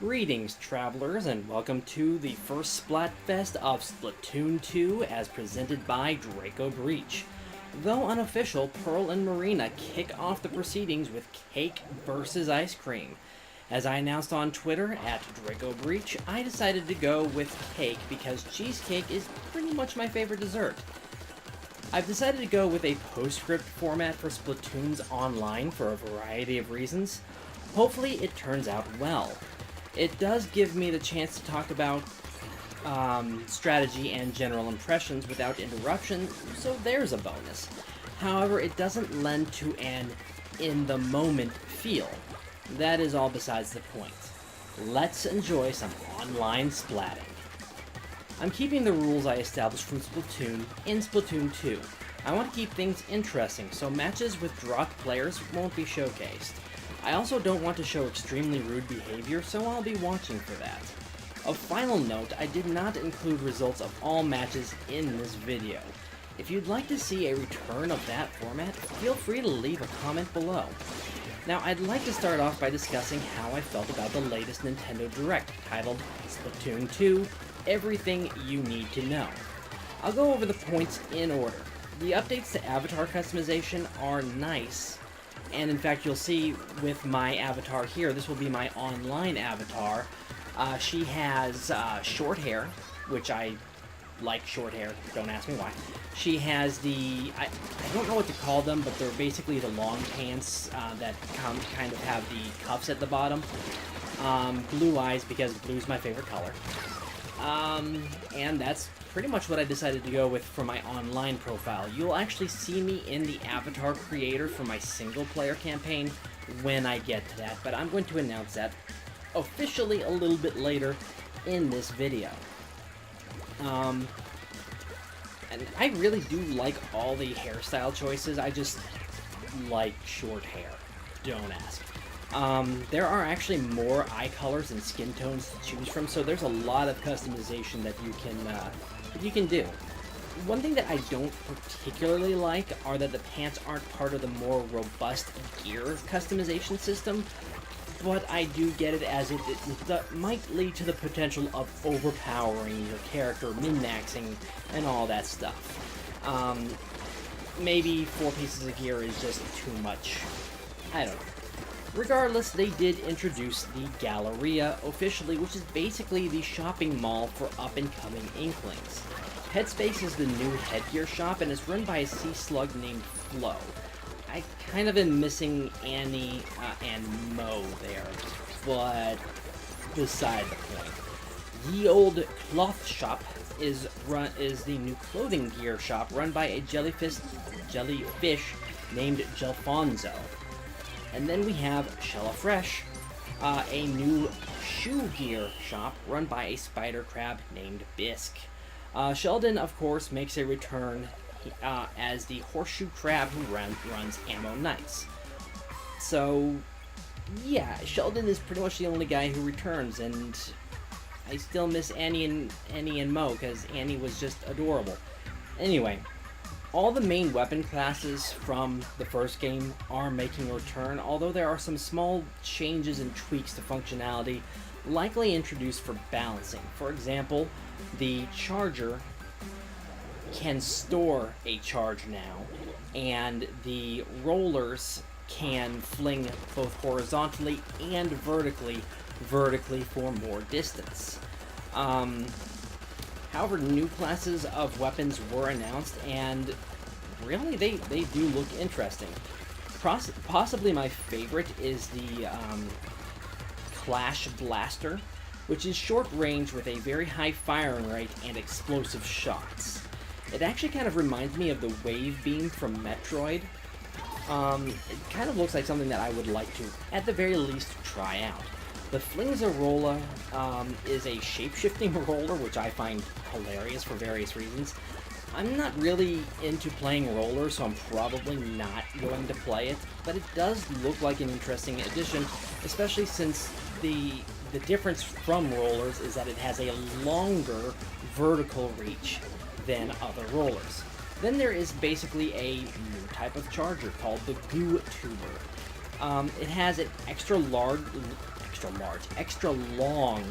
Greetings, travelers, and welcome to the first Splatfest of Splatoon 2 as presented by Draco Breach. Though unofficial, Pearl and Marina kick off the proceedings with cake versus ice cream. As I announced on Twitter at Draco Breach, I decided to go with cake because cheesecake is pretty much my favorite dessert. I've decided to go with a postscript format for Splatoon's online for a variety of reasons. Hopefully it turns out well. It does give me the chance to talk about strategy and general impressions without interruption, so there's a bonus. However, it doesn't lend to an in-the-moment feel. That is all besides the point. Let's enjoy some online splatting. I'm keeping the rules I established from Splatoon in Splatoon 2. I want to keep things interesting, so matches with dropped players won't be showcased. I also don't want to show extremely rude behavior, so I'll be watching for that. A final note, I did not include results of all matches in this video. If you'd like to see a return of that format, feel free to leave a comment below. Now, I'd like to start off by discussing how I felt about the latest Nintendo Direct, titled Splatoon 2, Everything You Need to Know. I'll go over the points in order. The updates to avatar customization are nice, and in fact, you'll see with my avatar here, this will be my online avatar. She has short hair, which I like short hair, don't ask me why. She has the, I don't know what to call them, but they're basically the long pants that kind of have the cuffs at the bottom. Blue eyes, because blue's my favorite color. And that's pretty much what I decided to go with for my online profile. You'll actually see me in the avatar creator for my single player campaign when I get to that, but I'm going to announce that officially a little bit later in this video. And I really do like all the hairstyle choices. I just like short hair. Don't ask. There are actually more eye colors and skin tones to choose from, so there's a lot of customization that you can do. One thing that I don't particularly like are that the pants aren't part of the more robust gear customization system, but I do get it as it might lead to the potential of overpowering your character, min-maxing, and all that stuff. Maybe 4 pieces of gear is just too much. I don't know. Regardless, they did introduce the Galleria officially, which is basically the shopping mall for up-and-coming Inklings. Headspace is the new headgear shop, and it's run by a sea slug named Flo. I kind of am missing Annie and Mo there, but beside the point. Ye Old Cloth Shop is the new clothing gear shop run by a jellyfish named Gelfonzo. And then we have Shella Fresh, a new shoe gear shop run by a spider crab named Bisque. Sheldon, of course, makes a return as the horseshoe crab who runs Ammo Nights. So, yeah, Sheldon is pretty much the only guy who returns, and I still miss Annie and Mo, because Annie was just adorable. Anyway, all the main weapon classes from the first game are making a return, although there are some small changes and tweaks to functionality likely introduced for balancing. For example, the charger can store a charge now, and the rollers can fling both horizontally and vertically for more distance. However, new classes of weapons were announced, and really they do look interesting. Possibly my favorite is the Clash Blaster, which is short range with a very high firing rate and explosive shots. It actually kind of reminds me of the Wave Beam from Metroid. It kind of looks like something that I would like to, at the very least, try out. The Flingzarola is a shape-shifting roller, which I find hilarious for various reasons. I'm not really into playing rollers, so I'm probably not going to play it, but it does look like an interesting addition, especially since the difference from rollers is that it has a longer vertical reach than other rollers. Then there is basically a new type of charger called the Goo Tuber. It has an extra extra large, extra long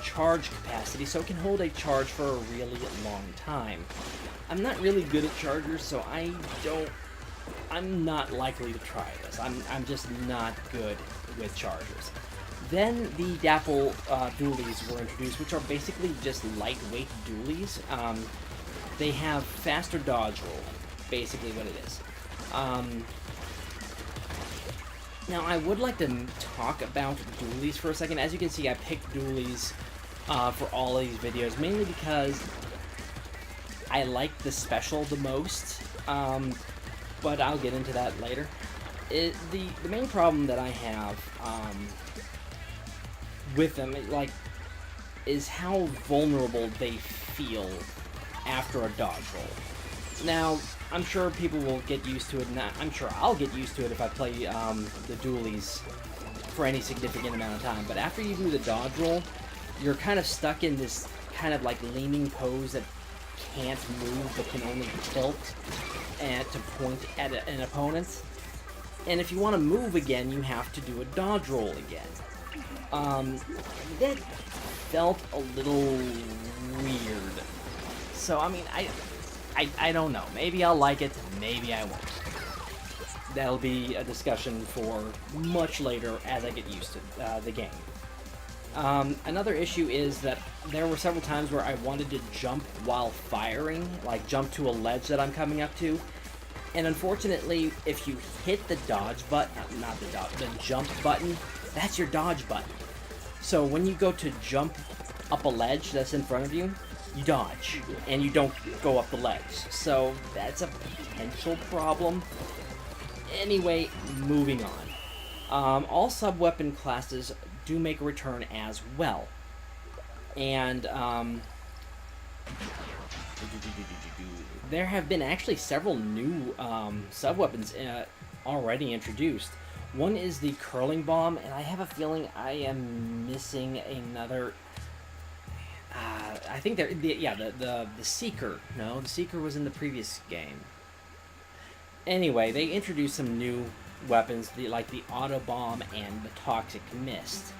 charge capacity, so it can hold a charge for a really long time. I'm not really good at chargers, so I'm not likely to try this. I'm just not good with chargers. Then the Dapple dualies were introduced, which are basically just lightweight dualies. They have faster dodge roll, basically what it is. Now, I would like to talk about dualies for a second. As you can see, I picked dualies for all of these videos, mainly because I like the special the most, but I'll get into that later. The main problem that I have with them, is how vulnerable they feel after a dodge roll. Now, I'm sure people will get used to it, and I'm sure I'll get used to it if I play the dualies for any significant amount of time, but after you do the dodge roll, you're kind of stuck in this kind of like leaning pose that can't move but can only tilt and to point at an opponent. And if you want to move again, you have to do a dodge roll again. That felt a little weird. So, I mean, I don't know. Maybe I'll like it, maybe I won't. That'll be a discussion for much later as I get used to the game. Another issue is that there were several times where I wanted to jump while firing, like jump to a ledge that I'm coming up to, and unfortunately, if you hit the dodge button, the jump button, that's your dodge button. So when you go to jump up a ledge that's in front of you, you dodge, and you don't go up the ledge. So that's a potential problem. Anyway, moving on. All sub-weapon classes do make a return as well. And there have been actually several new sub-weapons already introduced. One is the curling bomb, and I have a feeling I am missing another. I think the Seeker. No, the Seeker was in the previous game. Anyway, they introduced some new weapons, like the Auto Bomb and the Toxic Mist.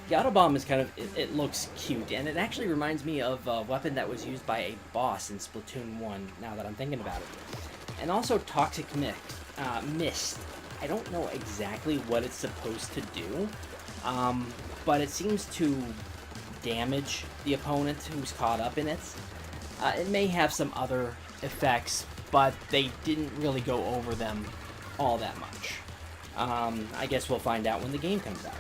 The Auto Bomb is kind of, it looks cute, and it actually reminds me of a weapon that was used by a boss in Splatoon 1, now that I'm thinking about it. And also Toxic Mist. I don't know exactly what it's supposed to do, but it seems to damage the opponent who's caught up in it. It may have some other effects, but they didn't really go over them all that much. I guess we'll find out when the game comes out.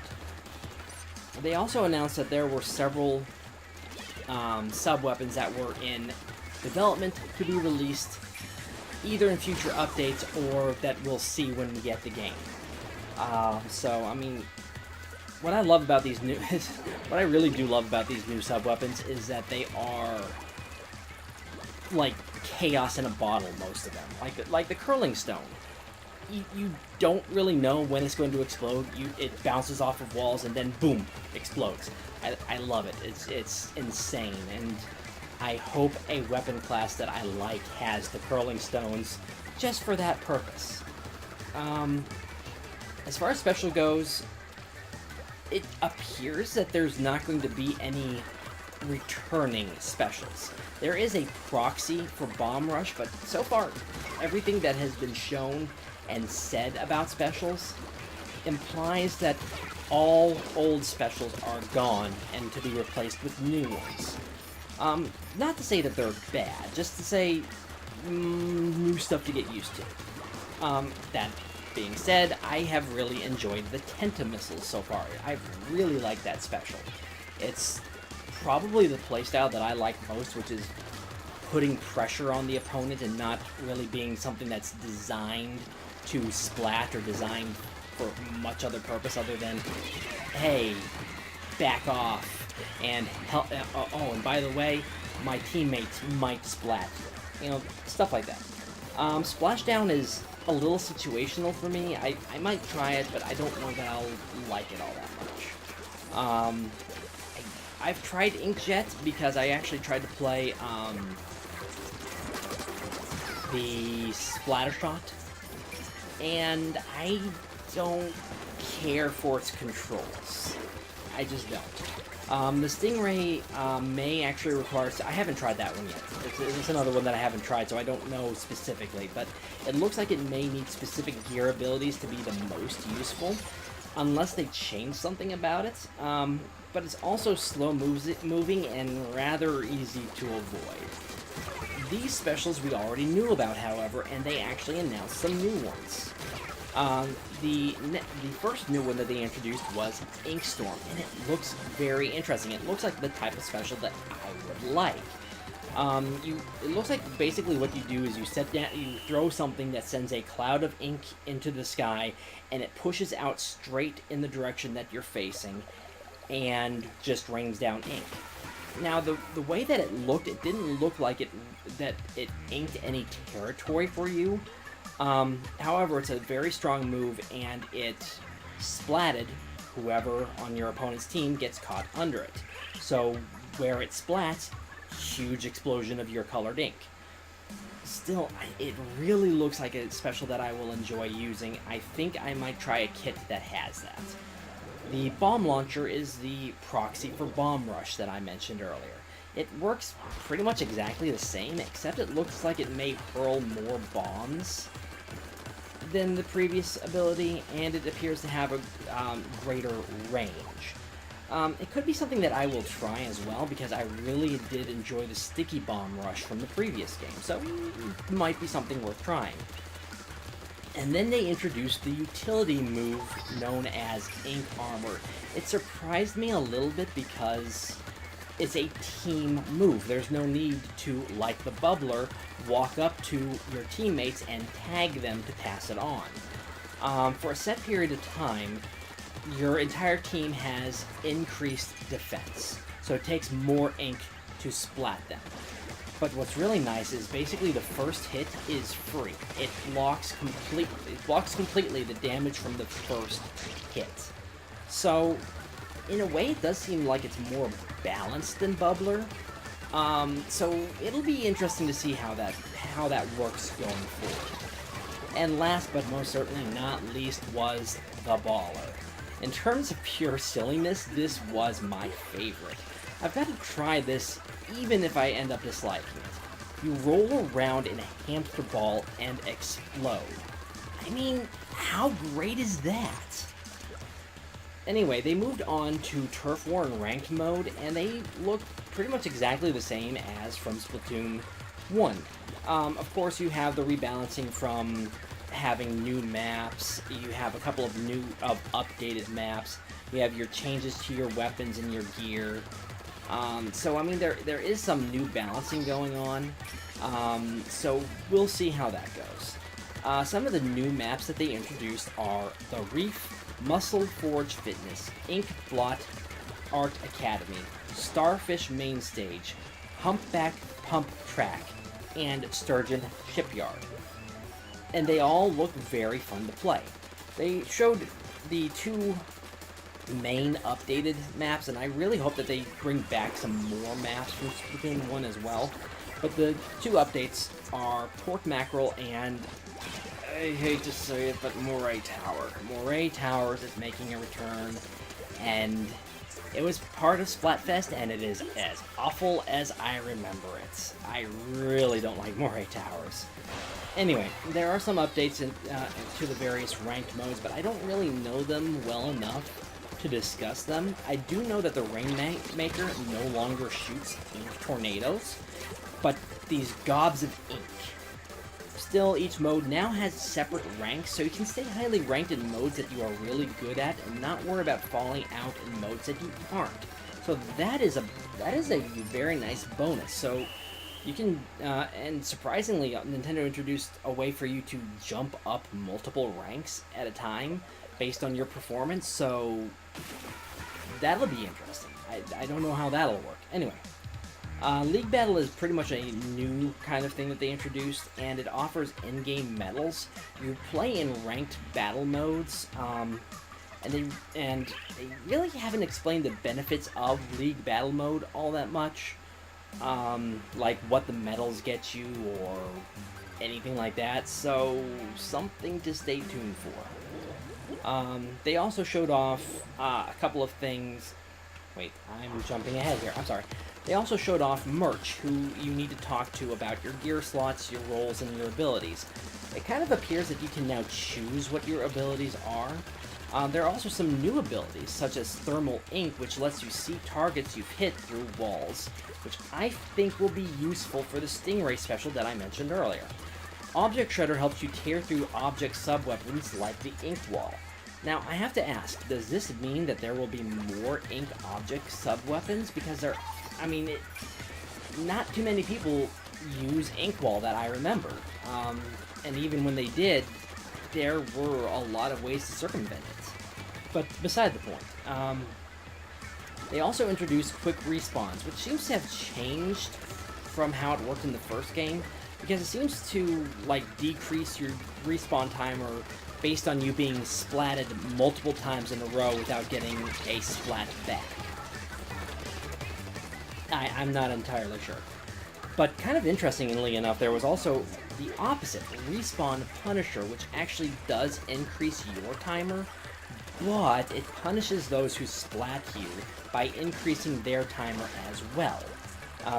They also announced that there were several sub-weapons that were in development to be released either in future updates or that we'll see when we get the game. So, I mean, what I love about these new, what I really do love about these new sub-weapons is that they are like chaos in a bottle, most of them. Like the curling stone. You don't really know when it's going to explode. It bounces off of walls and then boom, explodes. I love it. It's insane, and I hope a weapon class that I like has the curling stones just for that purpose. As far as special goes, it appears that there's not going to be any returning specials. There is a proxy for Bomb Rush, but so far, everything that has been shown and said about specials implies that all old specials are gone and to be replaced with new ones. Not to say that they're bad, just to say new stuff to get used to. That being said, I have really enjoyed the Tenta missiles so far. I really like that special. It's probably the playstyle that I like most, which is putting pressure on the opponent and not really being something that's designed to splat or designed for much other purpose other than, hey, back off, and help. Oh, and by the way, my teammates might splat. You know, stuff like that. Splashdown is a little situational for me. I might try it, but I don't know that I'll like it all that much. I've tried Inkjet because I actually tried to play the Splattershot, and I don't care for its controls. I just don't. The Stingray may actually require... I haven't tried that one yet. It's another one that I haven't tried, so I don't know specifically. But it looks like it may need specific gear abilities to be the most useful, unless they change something about it. But it's also slow-moving and rather easy to avoid. These specials we already knew about, however, and they actually announced some new ones. The first new one that they introduced was Ink Storm, and it looks very interesting. It looks like the type of special that I would like. It looks like basically what you do is you throw something that sends a cloud of ink into the sky, and it pushes out straight in the direction that you're facing, and just rains down ink. Now, the way that it looked, it didn't look like that it inked any territory for you. However, it's a very strong move, and it splatted whoever on your opponent's team gets caught under it. So, where it splats, huge explosion of your colored ink. Still, it really looks like a special that I will enjoy using. I think I might try a kit that has that. The Bomb Launcher is the proxy for Bomb Rush that I mentioned earlier. It works pretty much exactly the same, except it looks like it may hurl more bombs than the previous ability, and it appears to have a greater range. It could be something that I will try as well, because I really did enjoy the Sticky Bomb Rush from the previous game, so it might be something worth trying. And then they introduced the utility move known as Ink Armor. It surprised me a little bit because it's a team move. There's no need to, like the Bubbler, walk up to your teammates and tag them to pass it on. For a set period of time, your entire team has increased defense, so it takes more ink to splat them. But what's really nice is basically the first hit is free. It blocks completely the damage from the first hit. So, in a way, it does seem like it's more balanced than Bubbler. So it'll be interesting to see how that works going forward. And last but most certainly not least was the Baller. In terms of pure silliness, this was my favorite. I've got to try this even if I end up disliking it. You roll around in a hamster ball and explode. I mean, how great is that? Anyway, they moved on to Turf War and Ranked mode, and they look pretty much exactly the same as from Splatoon 1. Of course, you have the rebalancing from having new maps, you have a couple of updated maps, you have your changes to your weapons and your gear. So, I mean, there is some new balancing going on, so we'll see how that goes. Some of the new maps that they introduced are the Reef, Muscle Forge Fitness, Ink Blot Art Academy, Starfish Main Stage, Humpback Pump Track, and Sturgeon Shipyard. And they all look very fun to play. They showed the two main updated maps, and I really hope that they bring back some more maps from Splatoon 1 as well. But the two updates are Pork Mackerel and, I hate to say it, but Moray Tower. Moray Towers is making a return, and it was part of Splatfest, and it is as awful as I remember it. I really don't like Moray Towers. Anyway, there are some updates to the various ranked modes, but I don't really know them well enough to discuss them. I do know that the Rainmaker no longer shoots ink tornadoes, but these gobs of ink. Still, each mode now has separate ranks, so you can stay highly ranked in modes that you are really good at and not worry about falling out in modes that you aren't. So that is a very nice bonus. So you can, and surprisingly, Nintendo introduced a way for you to jump up multiple ranks at a time based on your performance, so that'll be interesting. I don't know how that'll work. Anyway, League Battle is pretty much a new kind of thing that they introduced, and it offers in-game medals. You play in ranked battle modes, and they really haven't explained the benefits of League Battle mode all that much, like what the medals get you or anything like that, so something to stay tuned for. They also showed off a couple of things. Wait, I'm jumping ahead here. I'm sorry. They also showed off merch, who you need to talk to about your gear slots, your roles, and your abilities. It kind of appears that you can now choose what your abilities are. There are also some new abilities, such as Thermal Ink, which lets you see targets you've hit through walls, which I think will be useful for the Stingray special that I mentioned earlier. Object Shredder helps you tear through object sub-weapons like the Ink Wall. Now, I have to ask, does this mean that there will be more Ink object sub-weapons? Because not too many people use Ink Wall that I remember. And even when they did, there were a lot of ways to circumvent it. But beside the point, they also introduced quick respawns, which seems to have changed from how it worked in the first game, because it seems to, decrease your respawn timer based on you being splatted multiple times in a row without getting a splat back. I'm not entirely sure. But kind of interestingly enough, there was also the opposite, Respawn Punisher, which actually does increase your timer, but it punishes those who splat you by increasing their timer as well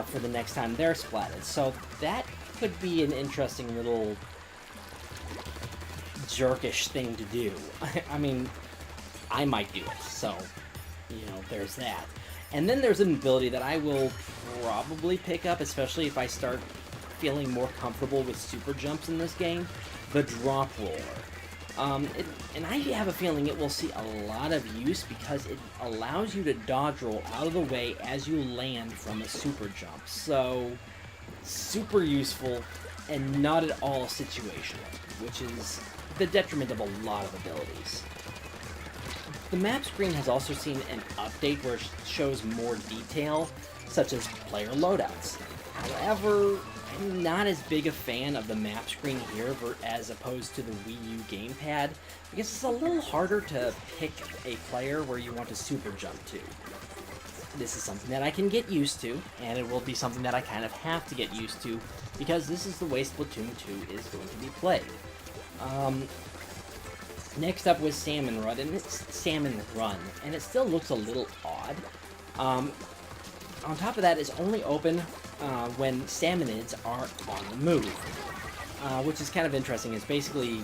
for the next time they're splatted. So that could be an interesting little jerkish thing to do. I might do it, so, there's that. And then there's an ability that I will probably pick up, especially if I start feeling more comfortable with super jumps in this game, the Drop Roller. And I have a feeling it will see a lot of use because it allows you to dodge roll out of the way as you land from a super jump. So, super useful and not at all situational, which is the detriment of a lot of abilities. The map screen has also seen an update where it shows more detail, such as player loadouts. However, I'm not as big a fan of the map screen here as opposed to the Wii U gamepad, because it's a little harder to pick a player where you want to super jump to. This is something that I can get used to, and it will be something that I kind of have to get used to, because this is the way Splatoon 2 is going to be played. Next up was Salmon Run, and it still looks a little odd. On top of that, it's only open when salmonids are on the move, which is kind of interesting. It's basically,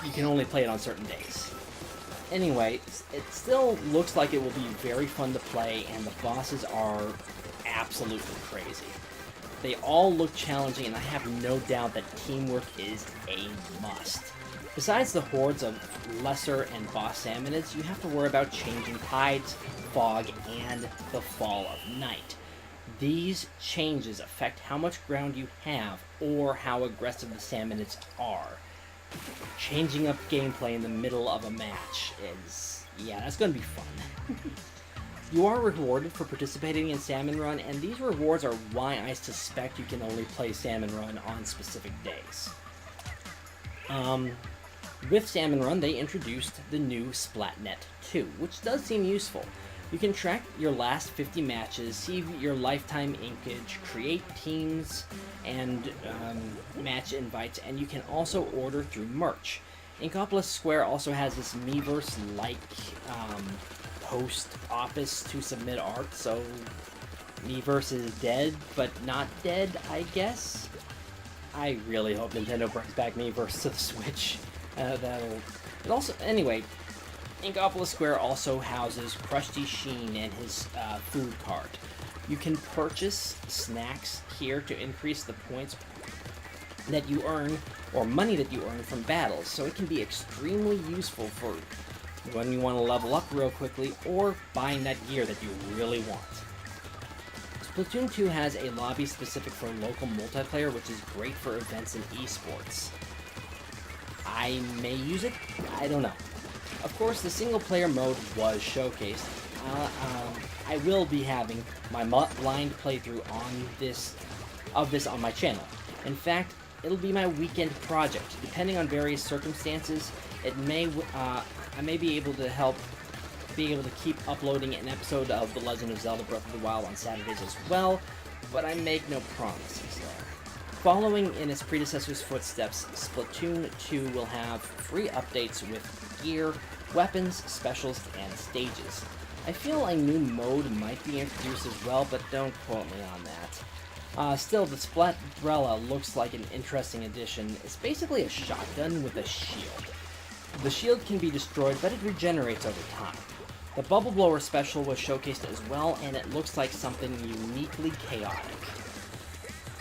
you can only play it on certain days. Anyway, it still looks like it will be very fun to play, and the bosses are absolutely crazy. They all look challenging, and I have no doubt that teamwork is a must. Besides the hordes of lesser and boss salmonids, you have to worry about changing tides, fog, and the fall of night. These changes affect how much ground you have, or how aggressive the salmonids are. Changing up gameplay in the middle of a match is... yeah, that's gonna be fun. You are rewarded for participating in Salmon Run, and these rewards are why I suspect you can only play Salmon Run on specific days. With Salmon Run, they introduced the new Splatnet 2, which does seem useful. You can track your last 50 matches, see your lifetime inkage, create teams and match invites, and you can also order through merch. Inkopolis Square also has this Miiverse-like post office to submit art, so Miiverse is dead, but not dead, I guess? I really hope Nintendo brings back Miiverse to the Switch. Anyway, Inkopolis Square also houses Krusty Sheen and his food cart. You can purchase snacks here to increase the points that you earn, or money that you earn from battles, so it can be extremely useful for when you want to level up real quickly, or buying that gear that you really want. Splatoon 2 has a lobby specific for local multiplayer, which is great for events in esports. I may use it, I don't know. Of course, the single-player mode was showcased. I will be having my blind playthrough of this on my channel. In fact, it'll be my weekend project. Depending on various circumstances, I may be able to keep uploading an episode of The Legend of Zelda Breath of the Wild on Saturdays as well, but I make no promises there. Following in its predecessor's footsteps, Splatoon 2 will have free updates with gear, weapons, specials, and stages. I feel a new mode might be introduced as well, but don't quote me on that. Still, the Splatbrella looks like an interesting addition. It's basically a shotgun with a shield. The shield can be destroyed, but it regenerates over time. The Bubble Blower special was showcased as well, and it looks like something uniquely chaotic.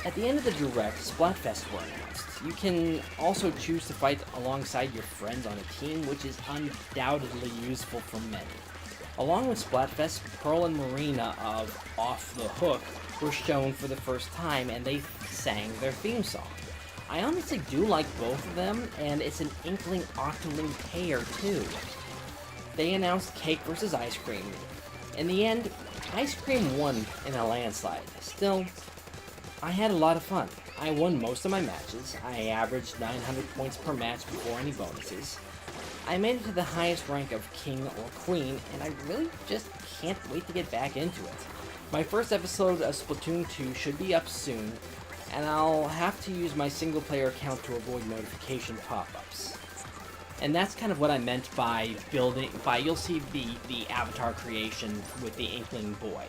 At the end of the Direct, Splatfest were announced. You can also choose to fight alongside your friends on a team, which is undoubtedly useful for many. Along with Splatfest, Pearl and Marina of Off the Hook were shown for the first time, and they sang their theme song. I honestly do like both of them, and it's an Inkling Octoling pair too. They announced Cake versus Ice Cream. In the end, Ice Cream won in a landslide. Still, I had a lot of fun. I won most of my matches. I averaged 900 points per match before any bonuses. I made it to the highest rank of King or Queen, and I really just can't wait to get back into it. My first episode of Splatoon 2 should be up soon, and I'll have to use my single-player account to avoid notification pop-ups. And that's kind of what I meant by you'll see the avatar creation with the Inkling boy.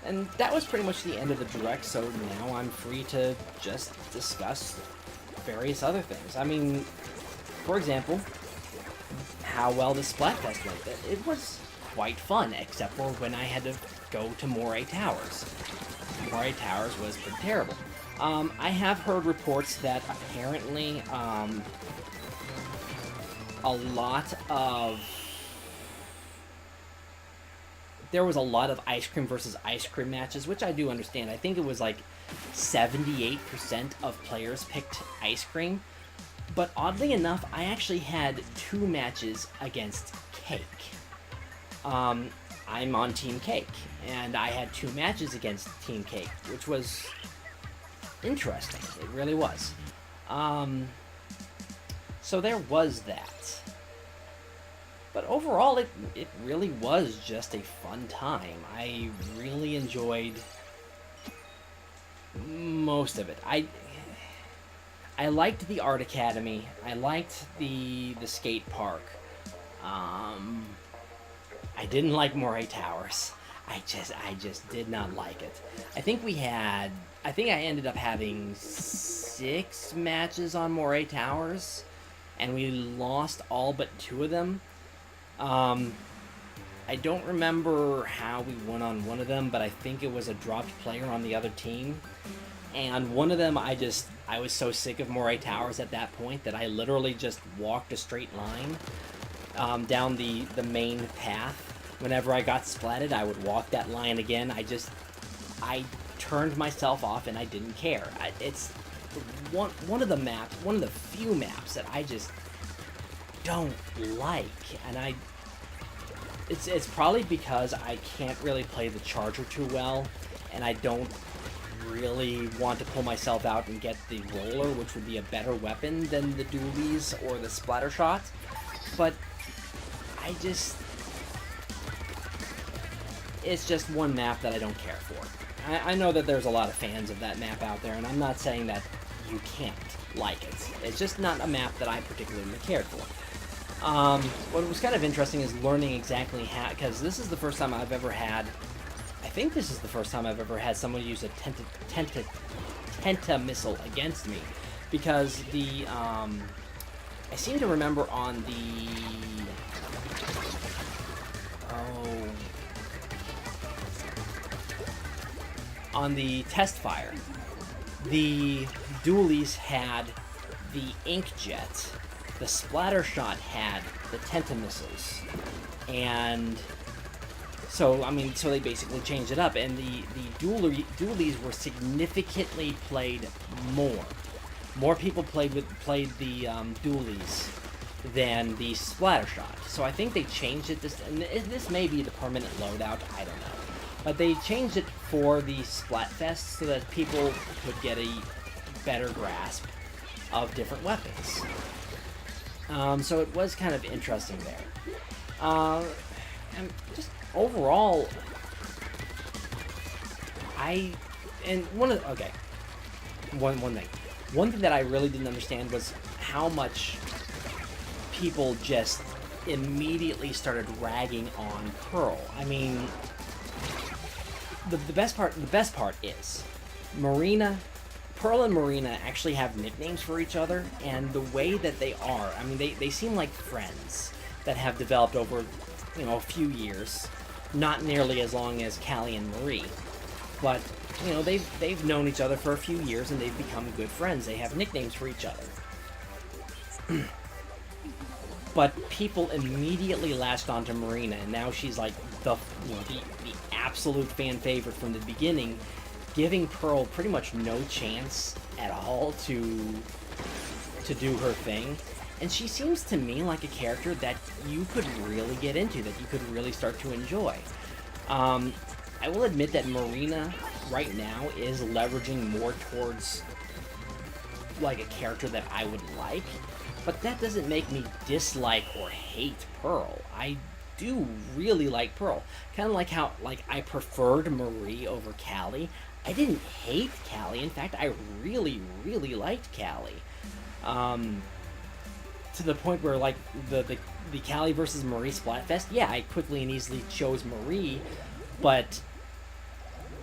And that was pretty much the end of the Direct, so now I'm free to just discuss various other things. I mean, for example, how well the Splatfest went. It was quite fun, except for when I had to go to Moray Towers. Moray Towers was pretty terrible. I have heard reports that apparently there was a lot of ice cream versus ice cream matches, which I do understand. I think it was like 78% of players picked ice cream. But oddly enough, I actually had 2 matches against Cake. I'm on Team Cake, and I had 2 matches against Team Cake, which was interesting. It really was. So there was that. But overall, it really was just a fun time. I really enjoyed most of it. I liked the Art Academy. I liked the skate park. I didn't like Moray Towers. I just did not like it. I think I ended up having 6 matches on Moray Towers, and we lost all but 2 of them. I don't remember how we won on one of them, but I think it was a dropped player on the other team. And one of them, I was so sick of Moray Towers at that point that I literally just walked a straight line down the main path. Whenever I got splatted, I would walk that line again. I turned myself off and I didn't care. It's one of the few maps that I just don't like, and it's probably because I can't really play the charger too well, and I don't really want to pull myself out and get the roller, which would be a better weapon than the dualies or the splatter shot. But it's just one map that I don't care for. I know that there's a lot of fans of that map out there, and I'm not saying that you can't like it. It's just not a map that I particularly cared for. What was kind of interesting is learning exactly how, because this is the first time I've ever had, I think this is the first time I've ever had someone use a Tenta missile against me, because I seem to remember on the test fire, the dualies had the ink jet, the splatter shot had the Tenta missiles, and so they basically changed it up, and the dualies were significantly played more. More people played the dualies than the splatter shot. So I think they changed it. This may be the permanent loadout. I don't know. But they changed it for the Splatfest so that people could get a better grasp of different weapons. So it was kind of interesting there. And just overall, One thing that I really didn't understand was how much people just immediately started ragging on Pearl. I mean, the best part is Pearl and Marina actually have nicknames for each other, and the way that they are, I mean, they seem like friends that have developed over, a few years. Not nearly as long as Callie and Marie, but, they've known each other for a few years, and they've become good friends. They have nicknames for each other. But people immediately latched onto Marina, and now she's like the absolute fan favorite from the beginning, giving Pearl pretty much no chance at all to do her thing. And she seems to me like a character that you could really get into, that you could really start to enjoy. I will admit that Marina right now is leveraging more towards like a character that I would like, but that doesn't make me dislike or hate Pearl. I do really like Pearl. Kind of like how I preferred Marie over Callie. I didn't hate Callie. In fact, I really, really liked Callie. To the point where, like, the Callie versus Marie Splatfest, yeah, I quickly and easily chose Marie, but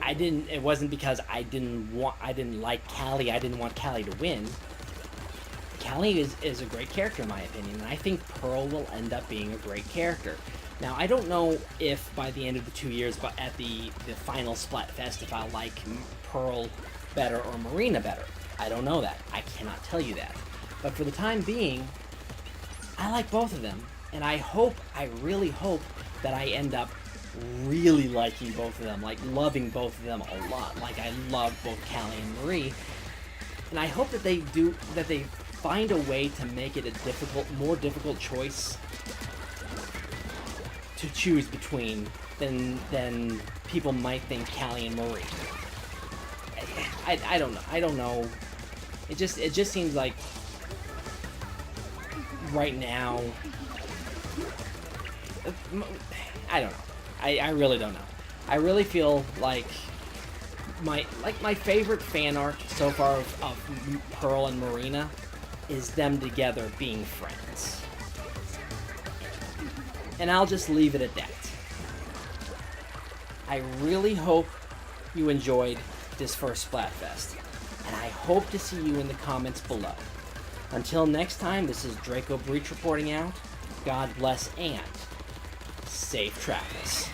it wasn't because I didn't like Callie, I didn't want Callie to win. Callie is a great character in my opinion, and I think Pearl will end up being a great character. Now, I don't know if by the end of the 2 years, but at the final Splatfest, if I like Pearl better or Marina better. I don't know that. I cannot tell you that. But for the time being, I like both of them, and I really hope that I end up really liking both of them, like loving both of them a lot, like I love both Callie and Marie. And I hope that they find a way to make it a more difficult choice to choose between than people might think Callie and Marie. I don't know. It just seems like right now, I don't know. I really don't know. I really feel like my favorite fan art so far of Pearl and Marina is them together being friends. And I'll just leave it at that. I really hope you enjoyed this first Splatfest, and I hope to see you in the comments below. Until next time, this is Draco Breach reporting out. God bless and safe travels.